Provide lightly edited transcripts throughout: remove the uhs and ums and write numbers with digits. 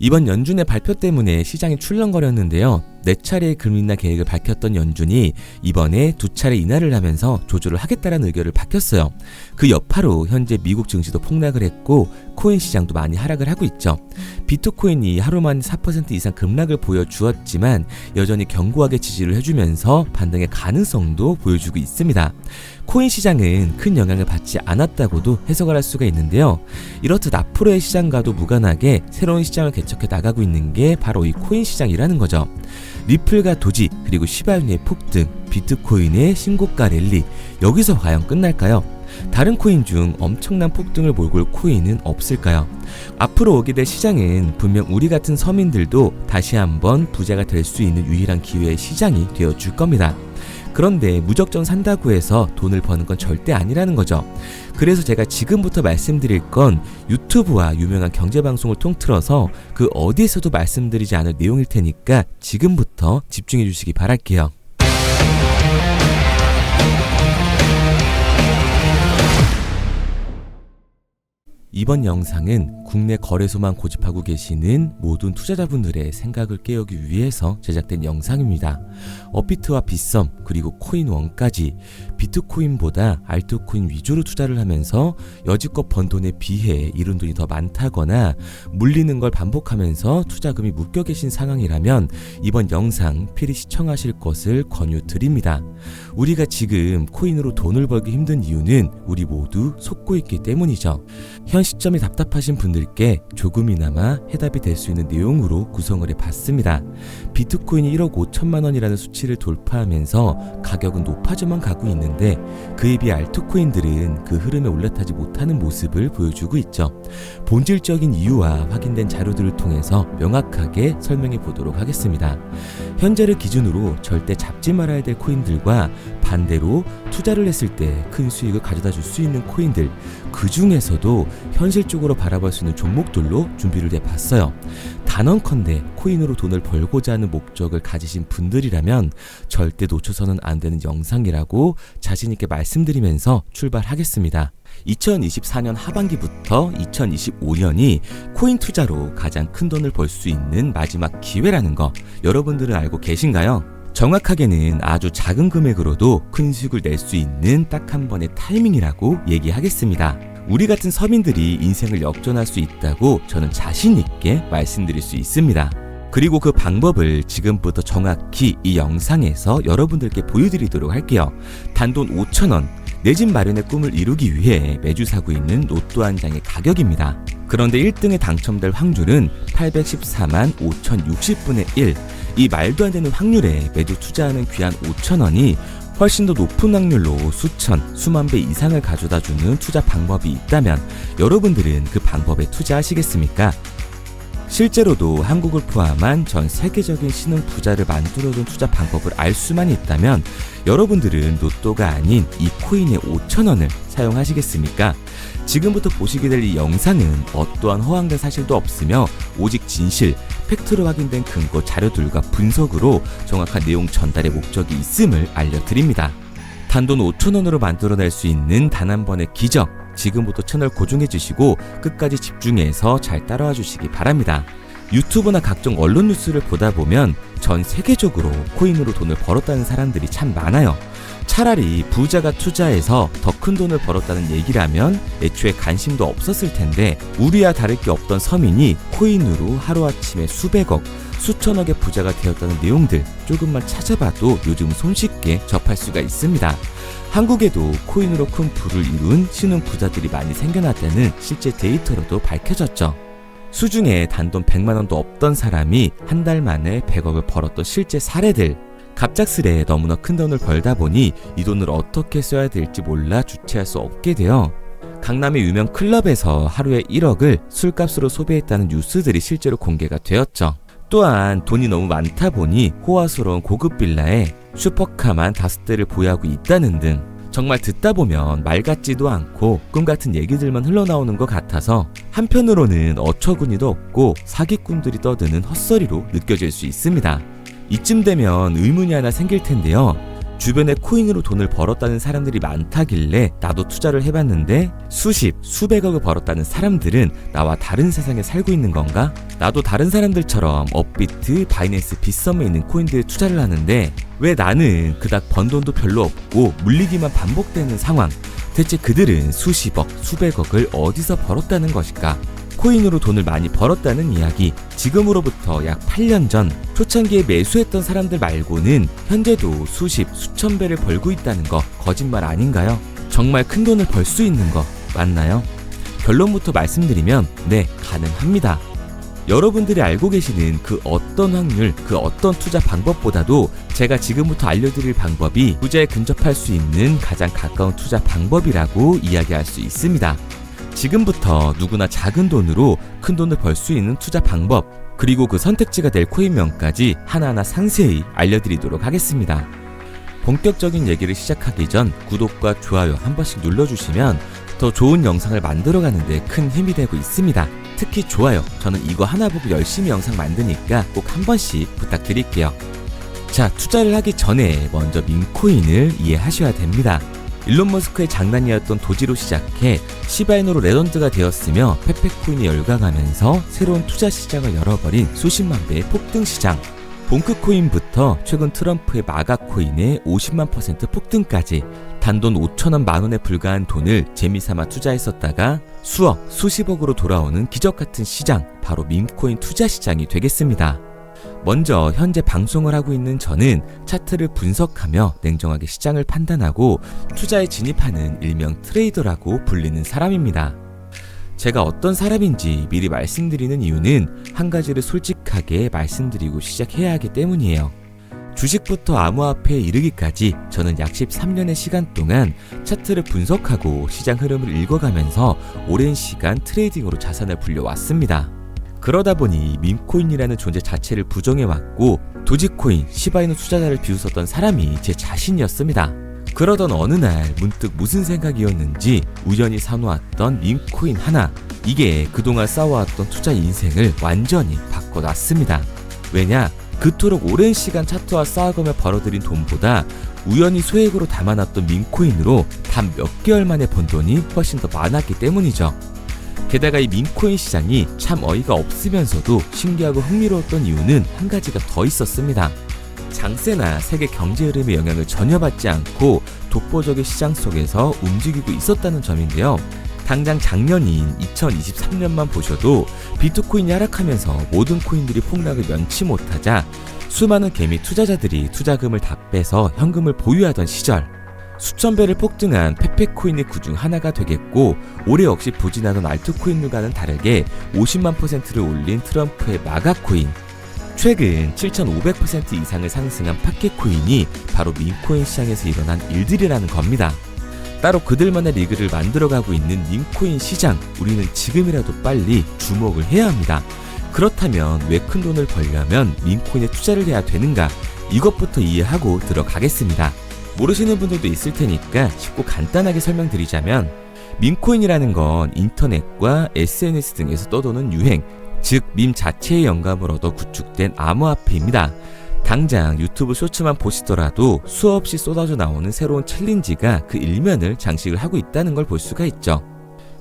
이번 연준의 발표 때문에 시장이 출렁거렸는데요. 4차례의 금리 인하 계획을 밝혔던 연준이 이번에 2차례 인하를 하면서 조절을 하겠다는 의견을 밝혔어요. 그 여파로 현재 미국 증시도 폭락을 했고 코인 시장도 많이 하락을 하고 있죠. 비트코인이 하루만 4% 이상 급락을 보여주었지만 여전히 견고하게 지지를 해주면서 반등의 가능성도 보여주고 있습니다. 코인 시장은 큰 영향을 받지 않았다고도 해석을 할 수가 있는데요. 이렇듯 앞으로의 시장과도 무관하게 새로운 시장을 개척해 나가고 있는 게 바로 이 코인 시장이라는 거죠. 리플과 도지 그리고 시바이누의 폭등, 비트코인의 신고가 랠리, 여기서 과연 끝날까요? 다른 코인 중 엄청난 폭등을 몰고 올 코인은 없을까요? 앞으로 오게 될 시장은 분명 우리 같은 서민들도 다시 한번 부자가 될 수 있는 유일한 기회의 시장이 되어줄 겁니다. 그런데 무작정 산다고 해서 돈을 버는 건 절대 아니라는 거죠. 그래서 제가 지금부터 말씀드릴 건 유튜브와 유명한 경제방송을 통틀어서 그 어디에서도 말씀드리지 않을 내용일 테니까 지금부터 집중해 주시기 바랄게요. 이번 영상은 국내 거래소만 고집하고 계시는 모든 투자자분들의 생각을 깨우기 위해서 제작된 영상입니다. 업비트와 빗썸 그리고 코인원까지 비트코인보다 알트코인 위주로 투자를 하면서 여지껏 번 돈에 비해 잃은 돈이 더 많다거나 물리는 걸 반복하면서 투자금이 묶여 계신 상황이라면 이번 영상 필히 시청하실 것을 권유드립니다. 우리가 지금 코인으로 돈을 벌기 힘든 이유는 우리 모두 속고 있기 때문이죠. 현 시점이 답답하신 분들께 조금이나마 해답이 될 수 있는 내용으로 구성을 해봤습니다. 비트코인이 1억 5천만 원이라는 수치를 돌파하면서 가격은 높아져만 가고 있는데 그에 비해 알트코인들은 그 흐름에 올라타지 못하는 모습을 보여주고 있죠. 본질적인 이유와 확인된 자료들을 통해서 명확하게 설명해 보도록 하겠습니다. 현재를 기준으로 절대 잡지 말아야 될 코인들과 반대로 투자를 했을 때 큰 수익을 가져다 줄 수 있는 코인들, 그 중에서도 현실적으로 바라볼 수 있는 종목들로 준비를 해봤어요. 단언컨대 코인으로 돈을 벌고자 하는 목적을 가지신 분들이라면 절대 놓쳐서는 안 되는 영상이라고 자신있게 말씀드리면서 출발하겠습니다. 2024년 하반기부터 2025년이 코인 투자로 가장 큰 돈을 벌 수 있는 마지막 기회라는 거 여러분들은 알고 계신가요? 정확하게는 아주 작은 금액으로도 큰 수익을 낼 수 있는 딱 한 번의 타이밍이라고 얘기하겠습니다. 우리 같은 서민들이 인생을 역전할 수 있다고 저는 자신 있게 말씀드릴 수 있습니다. 그리고 그 방법을 지금부터 정확히 이 영상에서 여러분들께 보여드리도록 할게요. 단돈 5,000원, 내 집 마련의 꿈을 이루기 위해 매주 사고 있는 로또 한 장의 가격입니다. 그런데 1등에 당첨될 확률은 814만 5060분의 1. 이 말도 안 되는 확률에 매주 투자하는 귀한 5,000원이 훨씬 더 높은 확률로 수천, 수만 배 이상을 가져다주는 투자 방법이 있다면 여러분들은 그 방법에 투자하시겠습니까? 실제로도 한국을 포함한 전 세계적인 신흥 부자를 만들어둔 투자 방법을 알 수만 있다면 여러분들은 로또가 아닌 이 코인의 5,000원을 사용하시겠습니까? 지금부터 보시게 될 이 영상은 어떠한 허황된 사실도 없으며 오직 진실, 팩트로 확인된 근거 자료들과 분석으로 정확한 내용 전달의 목적이 있음을 알려드립니다. 단돈 5,000원으로 만들어낼 수 있는 단 한 번의 기적, 지금부터 채널 고정해 주시고 끝까지 집중해서 잘 따라와 주시기 바랍니다. 유튜브나 각종 언론 뉴스를 보다 보면 전 세계적으로 코인으로 돈을 벌었다는 사람들이 참 많아요. 차라리 부자가 투자해서 더 큰 돈을 벌었다는 얘기라면 애초에 관심도 없었을 텐데 우리와 다를 게 없던 서민이 코인으로 하루아침에 수백억, 수천억의 부자가 되었다는 내용들 조금만 찾아봐도 요즘 손쉽게 접할 수가 있습니다. 한국에도 코인으로 큰 부를 이룬 신흥 부자들이 많이 생겨났다는 실제 데이터로도 밝혀졌죠. 수중에 단돈 100만원도 없던 사람이 한 달 만에 100억을 벌었던 실제 사례들. 갑작스레 너무나 큰 돈을 벌다 보니 이 돈을 어떻게 써야 될지 몰라 주체할 수 없게 되어 강남의 유명 클럽에서 하루에 1억을 술값으로 소비했다는 뉴스들이 실제로 공개가 되었죠. 또한 돈이 너무 많다 보니 호화스러운 고급 빌라에 슈퍼카만 5대를 보유하고 있다는 등 정말 듣다 보면 말 같지도 않고 꿈 같은 얘기들만 흘러나오는 것 같아서 한편으로는 어처구니도 없고 사기꾼들이 떠드는 헛소리로 느껴질 수 있습니다. 이쯤 되면 의문이 하나 생길 텐데요. 주변에 코인으로 돈을 벌었다는 사람들이 많다길래 나도 투자를 해봤는데 수십, 수백억을 벌었다는 사람들은 나와 다른 세상에 살고 있는 건가? 나도 다른 사람들처럼 업비트, 바이낸스, 빗썸에 있는 코인들에 투자를 하는데 왜 나는 그닥 번 돈도 별로 없고 물리기만 반복되는 상황? 대체 그들은 수십억, 수백억을 어디서 벌었다는 것일까? 코인으로 돈을 많이 벌었다는 이야기, 지금으로부터 약 8년 전 초창기에 매수했던 사람들 말고는 현재도 수십, 수천 배를 벌고 있다는 거 거짓말 아닌가요? 정말 큰 돈을 벌 수 있는 거 맞나요? 결론부터 말씀드리면 네, 가능합니다. 여러분들이 알고 계시는 그 어떤 확률, 그 어떤 투자 방법보다도 제가 지금부터 알려드릴 방법이 투자에 근접할 수 있는 가장 가까운 투자 방법이라고 이야기할 수 있습니다. 지금부터 누구나 작은 돈으로 큰 돈을 벌 수 있는 투자 방법, 그리고 그 선택지가 될 코인명까지 하나하나 상세히 알려드리도록 하겠습니다. 본격적인 얘기를 시작하기 전 구독과 좋아요 한 번씩 눌러주시면 더 좋은 영상을 만들어가는 데 큰 힘이 되고 있습니다. 특히 좋아요, 저는 이거 하나 보고 열심히 영상 만드니까 꼭 한 번씩 부탁드릴게요. 자, 투자를 하기 전에 먼저 밈코인을 이해하셔야 됩니다. 일론 머스크의 장난이었던 도지로 시작해 시바이누로 레전드가 되었으며 페페코인이 열광하면서 새로운 투자 시장을 열어버린 수십만 배의 폭등 시장. 봉크코인부터 최근 트럼프의 마가코인의 50만% 폭등까지 단돈 5천원 만원에 불과한 돈을 재미삼아 투자했었다가 수억, 수십억으로 돌아오는 기적같은 시장, 바로 밈코인 투자 시장이 되겠습니다. 먼저 현재 방송을 하고 있는 저는 차트를 분석하며 냉정하게 시장을 판단하고 투자에 진입하는 일명 트레이더라고 불리는 사람입니다. 제가 어떤 사람인지 미리 말씀드리는 이유는 한 가지를 솔직하게 말씀드리고 시작해야 하기 때문이에요. 주식부터 암호화폐에 이르기까지 저는 약 13년의 시간 동안 차트를 분석하고 시장 흐름을 읽어가면서 오랜 시간 트레이딩으로 자산을 불려왔습니다. 그러다 보니 밈코인이라는 존재 자체를 부정해왔고 도지코인, 시바이누 투자자를 비웃었던 사람이 제 자신이었습니다. 그러던 어느 날 문득 무슨 생각이었는지 우연히 사놓았던 밈코인 하나, 이게 그동안 쌓아왔던 투자 인생을 완전히 바꿔놨습니다. 왜냐? 그토록 오랜 시간 차트와 쌓아가며 벌어들인 돈보다 우연히 소액으로 담아놨던 밈코인으로 단 몇 개월 만에 번 돈이 훨씬 더 많았기 때문이죠. 게다가 이 밈코인 시장이 참 어이가 없으면서도 신기하고 흥미로웠던 이유는 한 가지가 더 있었습니다. 장세나 세계 경제 흐름의 영향을 전혀 받지 않고 독보적인 시장 속에서 움직이고 있었다는 점인데요. 당장 작년인 2023년만 보셔도 비트코인이 하락하면서 모든 코인들이 폭락을 면치 못하자 수많은 개미 투자자들이 투자금을 다 빼서 현금을 보유하던 시절, 수천 배를 폭등한 페페코인이 그중 하나가 되겠고 올해 역시 부진하던 알트코인들과는 다르게 50만 %를 올린 트럼프의 마가코인, 최근 7,500% 이상을 상승한 파케코인이 바로 밈코인 시장에서 일어난 일들이라는 겁니다. 따로 그들만의 리그를 만들어가고 있는 밈코인 시장, 우리는 지금이라도 빨리 주목을 해야 합니다. 그렇다면 왜 큰 돈을 벌려면 밈코인에 투자를 해야 되는가? 이것부터 이해하고 들어가겠습니다. 모르시는 분들도 있을 테니까 쉽고 간단하게 설명드리자면, 밈코인이라는 건 인터넷과 SNS 등에서 떠도는 유행, 즉 밈 자체의 영감을 얻어 구축된 암호화폐입니다. 당장 유튜브 쇼츠만 보시더라도 수없이 쏟아져 나오는 새로운 챌린지가 그 일면을 장식을 하고 있다는 걸 볼 수가 있죠.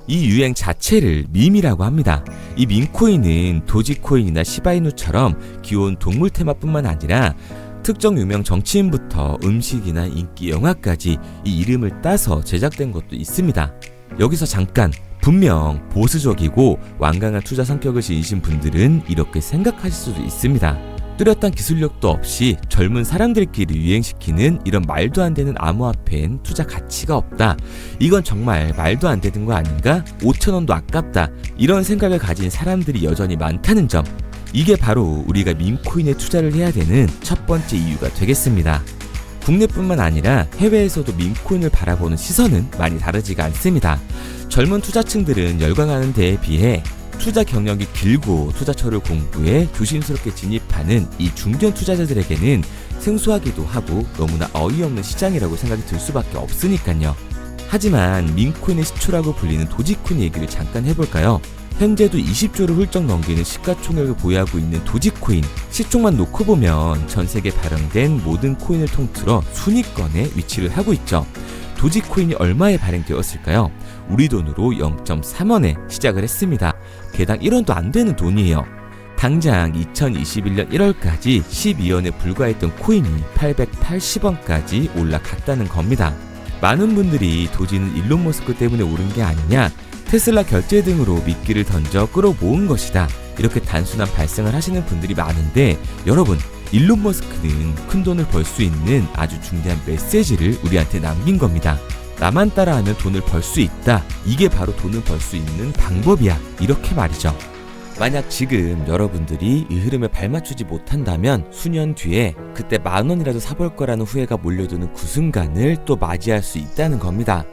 이 유행 자체를 밈이라고 합니다. 이 밈코인은 도지코인이나 시바이누처럼 귀여운 동물 테마뿐만 아니라 특정 유명 정치인부터 음식이나 인기 영화까지 이 이름을 따서 제작된 것도 있습니다. 여기서 잠깐, 분명 보수적이고 완강한 투자 성격을 지니신 분들은 이렇게 생각하실 수도 있습니다. 뚜렷한 기술력도 없이 젊은 사람들끼리 유행시키는 이런 말도 안 되는 암호화폐엔 투자 가치가 없다. 이건 정말 말도 안 되는 거 아닌가? 5,000원도 아깝다. 이런 생각을 가진 사람들이 여전히 많다는 점. 이게 바로 우리가 밈코인에 투자를 해야 되는 첫 번째 이유가 되겠습니다. 국내뿐만 아니라 해외에서도 밈코인을 바라보는 시선은 많이 다르지가 않습니다. 젊은 투자층들은 열광하는 데에 비해 투자 경력이 길고 투자처를 공부해 조심스럽게 진입하는 이 중견 투자자들에게는 생소하기도 하고 너무나 어이없는 시장이라고 생각이 들 수밖에 없으니까요. 하지만 밈코인의 시초라고 불리는 도지코인 얘기를 잠깐 해볼까요? 현재도 20조를 훌쩍 넘기는 시가총액을 보유하고 있는 도지코인, 시총만 놓고 보면 전 세계에 발행된 모든 코인을 통틀어 순위권에 위치를 하고 있죠. 도지코인이 얼마에 발행되었을까요? 우리 돈으로 0.3원에 시작을 했습니다. 개당 1원도 안 되는 돈이에요. 당장 2021년 1월까지 12원에 불과했던 코인이 880원까지 올라갔다는 겁니다. 많은 분들이 도지는 일론 머스크 때문에 오른 게 아니냐, 테슬라 결제 등으로 미끼를 던져 끌어모은 것이다, 이렇게 단순한 발생을 하시는 분들이 많은데, 여러분, 일론 머스크는 큰 돈을 벌 수 있는 아주 중대한 메시지를 우리한테 남긴 겁니다. 나만 따라하면 돈을 벌 수 있다. 이게 바로 돈을 벌 수 있는 방법이야. 이렇게 말이죠. 만약 지금 여러분들이 이 흐름에 발맞추지 못한다면 수년 뒤에 그때 10,000원이라도 사볼 거라는 후회가 몰려드는 그 순간을 또 맞이할 수 있다는 겁니다.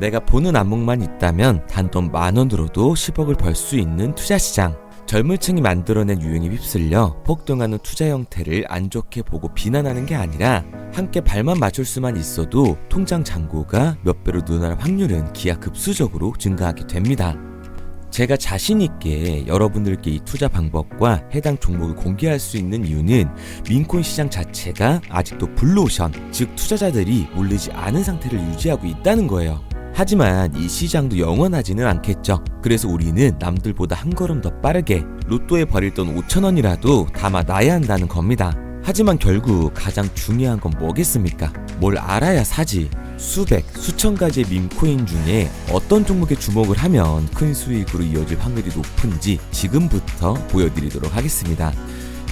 내가 보는 안목만 있다면 단돈 10,000원으로도 10억을 벌 수 있는 투자시장. 젊은 층이 만들어낸 유행에 휩쓸려 폭등하는 투자 형태를 안 좋게 보고 비난하는 게 아니라 함께 발만 맞출 수만 있어도 통장 잔고가 몇 배로 늘어날 확률은 기하급수적으로 증가하게 됩니다. 제가 자신있게 여러분들께 이 투자 방법과 해당 종목을 공개할 수 있는 이유는 민코인 시장 자체가 아직도 블루오션, 즉 투자자들이 몰리지 않은 상태를 유지하고 있다는 거예요. 하지만 이 시장도 영원하지는 않겠죠. 그래서 우리는 남들보다 한 걸음 더 빠르게 로또에 버릴 돈 5,000원이라도 담아놔야 한다는 겁니다. 하지만 결국 가장 중요한 건 뭐겠습니까? 뭘 알아야 사지. 수백, 수천 가지의 밈코인 중에 어떤 종목에 주목을 하면 큰 수익으로 이어질 확률이 높은지 지금부터 보여드리도록 하겠습니다.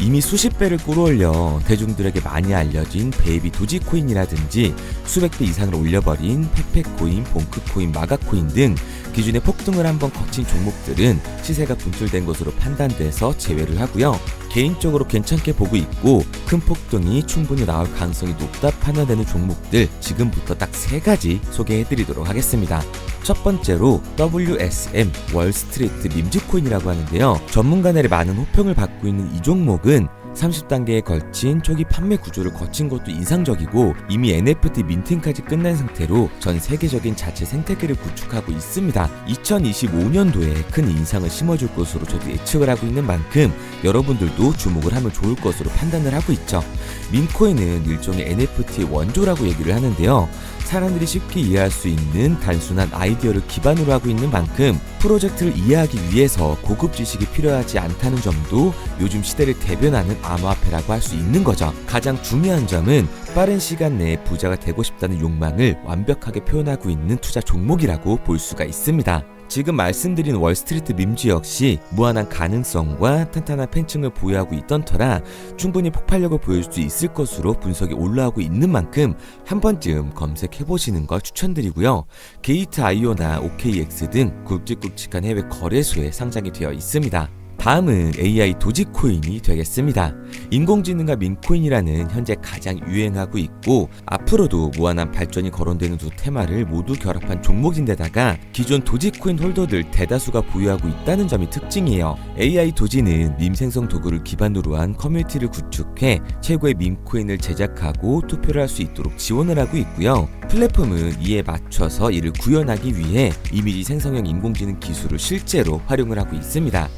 이미 수십 배를 끌어올려 대중들에게 많이 알려진 베이비 도지코인이라든지 수백 배 이상을 올려버린 페페코인, 봉크코인, 마가코인 등 기존에 폭등을 한번 거친 종목들은 시세가 분출된 것으로 판단돼서 제외를 하고요. 개인적으로 괜찮게 보고 있고 큰 폭등이 충분히 나올 가능성이 높다 판단되는 종목들 지금부터 딱 3가지 소개해드리도록 하겠습니다. 첫 번째로 WSM 월스트리트 밈즈코인이라고 하는데요. 전문가들의 많은 호평을 받고 있는 이 종목은 30단계에 걸친 초기 판매 구조를 거친 것도 인상적이고 이미 NFT 민팅까지 끝난 상태로 전 세계적인 자체 생태계를 구축하고 있습니다. 2025년도에 큰 인상을 심어줄 것으로 저도 예측을 하고 있는 만큼 여러분들도 주목을 하면 좋을 것으로 판단을 하고 있죠. 밈코인은 일종의 NFT의 원조라고 얘기를 하는데요. 사람들이 쉽게 이해할 수 있는 단순한 아이디어를 기반으로 하고 있는 만큼 프로젝트를 이해하기 위해서 고급 지식이 필요하지 않다는 점도 요즘 시대를 대변하는 암호화폐라고 할 수 있는 거죠. 가장 중요한 점은 빠른 시간 내에 부자가 되고 싶다는 욕망을 완벽하게 표현하고 있는 투자 종목이라고 볼 수가 있습니다. 지금 말씀드린 월스트리트 밈즈 역시 무한한 가능성과 탄탄한 팬층을 보유하고 있던 터라 충분히 폭발력을 보여줄 수 있을 것으로 분석이 올라오고 있는 만큼 한 번쯤 검색해보시는 걸 추천드리고요. 게이트.io나 OKX 등 굵직굵직한 해외 거래소에 상장이 되어 있습니다. 다음은 AI 도지코인이 되겠습니다. 인공지능과 밈코인이라는 현재 가장 유행하고 있고 앞으로도 무한한 발전이 거론되는 두 테마를 모두 결합한 종목인데다가 기존 도지코인 홀더들 대다수가 보유하고 있다는 점이 특징이에요. AI 도지는 밈 생성 도구를 기반으로 한 커뮤니티를 구축해 최고의 밈코인을 제작하고 투표를 할 수 있도록 지원을 하고 있고요. 플랫폼은 이에 맞춰서 이를 구현하기 위해 이미지 생성형 인공지능 기술을 실제로 활용을 하고 있습니다.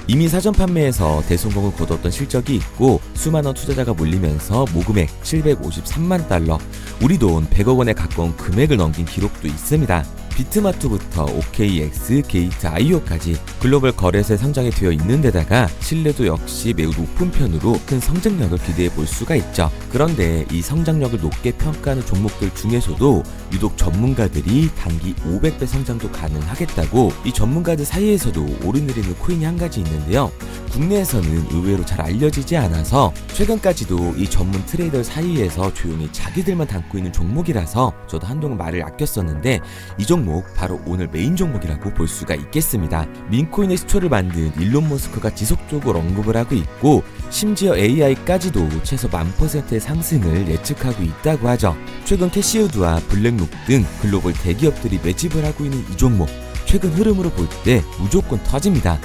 이미 사전 판매에서 대성공을 거뒀던 실적이 있고 수만원 투자자가 몰리면서 모금액 753만 달러, 우리 돈 100억 원에 가까운 금액을 넘긴 기록도 있습니다. 비트마트부터 OKX, 게이트.io까지 글로벌 거래소에 상장이 되어 있는 데다가 신뢰도 역시 매우 높은 편으로 큰 성장력을 기대해 볼 수가 있죠. 그런데 이 성장력을 높게 평가하는 종목들 중에서도 유독 전문가들이 단기 500배 성장도 가능하겠다고 이 전문가들 사이에서도 오르내리는 코인이 한 가지 있는데요. 국내에서는 의외로 잘 알려지지 않아서 최근까지도 이 전문 트레이더 사이에서 조용히 자기들만 담고 있는 종목이라서 저도 한동안 말을 아꼈었는데 이 종목 바로 오늘 메인 종목이라고 볼 수가 있겠습니다. 민코인의 시초를 만든 일론 머스크가 지속적으로 언급을 하고 있고 심지어 AI까지도 최소 10,000%의 상승을 예측하고 있다고 하죠. 최근 캐시우드와 블랙록 등 글로벌 대기업들이 매집을 하고 있는 이 종목 최근 흐름으로 볼 때 무조건 터집니다.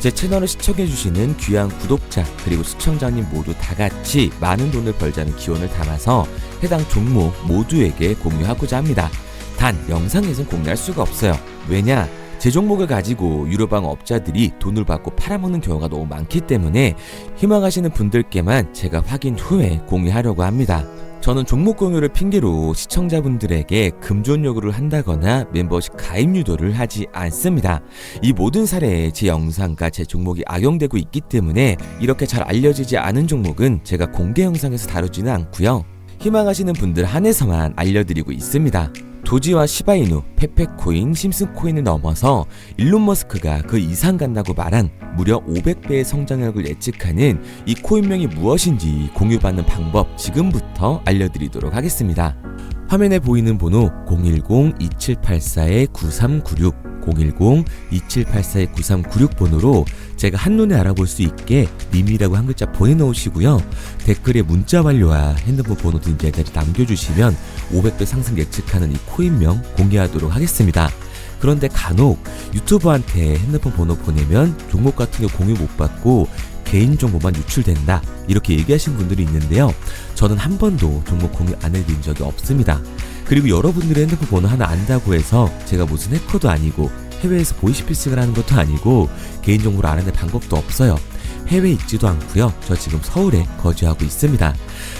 제 채널을 시청해주시는 귀한 구독자 그리고 시청자님 모두 다같이 많은 돈을 벌자는 기원을 담아서 해당 종목 모두에게 공유하고자 합니다. 단 영상에선 공유할 수가 없어요. 왜냐? 제 종목을 가지고 유료방 업자들이 돈을 받고 팔아먹는 경우가 너무 많기 때문에 희망하시는 분들께만 제가 확인 후에 공유하려고 합니다. 저는 종목 공유를 핑계로 시청자분들에게 금전 요구를 한다거나 멤버십 가입 유도를 하지 않습니다. 이 모든 사례에 제 영상과 제 종목이 악용되고 있기 때문에 이렇게 잘 알려지지 않은 종목은 제가 공개 영상에서 다루지는 않고요. 희망하시는 분들 한해서만 알려드리고 있습니다. 도지와 시바이누, 페페코인, 심슨코인을 넘어서 일론 머스크가 그 이상 간다고 말한 무려 500배의 성장력을 예측하는 이 코인명이 무엇인지 공유받는 방법 지금부터 알려드리도록 하겠습니다. 화면에 보이는 번호 010-2784-9396 010-2784-9396 번호로 제가 한눈에 알아볼 수 있게 님이라고 한 글자 보내놓으시고요. 댓글에 문자 완료와 핸드폰 번호 등 제자리 남겨주시면 500배 상승 예측하는 이 코인명 공개하도록 하겠습니다. 그런데 간혹 유튜버한테 핸드폰 번호 보내면 종목 같은 거 공유 못 받고 개인정보만 유출된다 이렇게 얘기하신 분들이 있는데요. 저는 한 번도 종목 공유 안 해드린 적이 없습니다. 그리고 여러분들의 핸드폰 번호 하나 안다고 해서 제가 무슨 해커도 아니고 해외에서 보이스피싱을 하는 것도 아니고 개인정보를 알아낼 방법도 없어요. 해외에 있지도 않고요. 저 지금 서울에 거주하고 있습니다.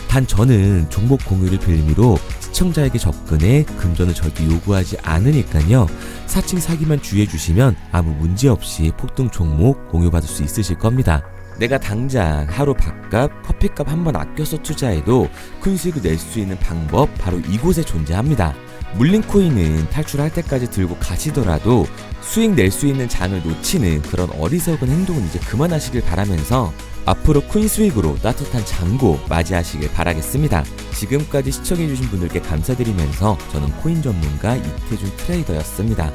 단 저는 종목 공유를 빌미로 시청자에게 접근해 금전을 절대 요구하지 않으니까요. 사칭 사기만 주의해 주시면 아무 문제 없이 폭등 종목 공유받을 수 있으실 겁니다. 내가 당장 하루 밥값, 커피값 한번 아껴서 투자해도 큰 수익을 낼 수 있는 방법 바로 이곳에 존재합니다. 물린 코인은 탈출할 때까지 들고 가시더라도 수익 낼 수 있는 장을 놓치는 그런 어리석은 행동은 이제 그만하시길 바라면서 앞으로 코인 수익으로 따뜻한 잔고 맞이하시길 바라겠습니다. 지금까지 시청해주신 분들께 감사드리면서 저는 코인 전문가 이태준 트레이더였습니다.